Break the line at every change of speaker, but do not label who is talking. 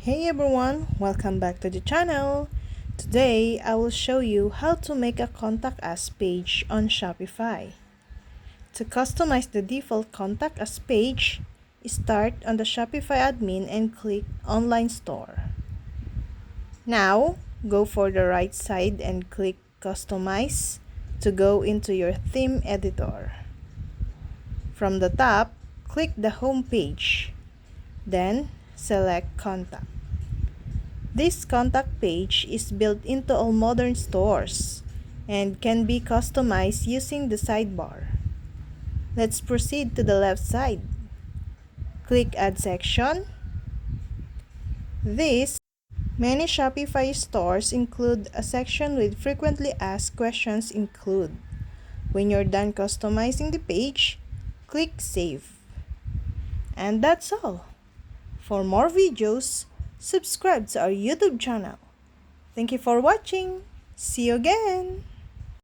Hey everyone, welcome back to the channel. Today, I will show you how to make a Contact Us page on Shopify. To customize the default Contact Us page, start on the Shopify admin and click Online Store. Now, go for the right side and click Customize to go into your theme editor. From the top, click the Home page. Then, select Contact. This contact page is built into all modern stores and can be customized using the sidebar. Let's proceed to the left side. Click Add Section. Many Shopify stores include a section with frequently asked questions include. When you're done customizing the page, click Save. And that's all. For more videos, subscribe to our YouTube channel. Thank you for watching. See you again.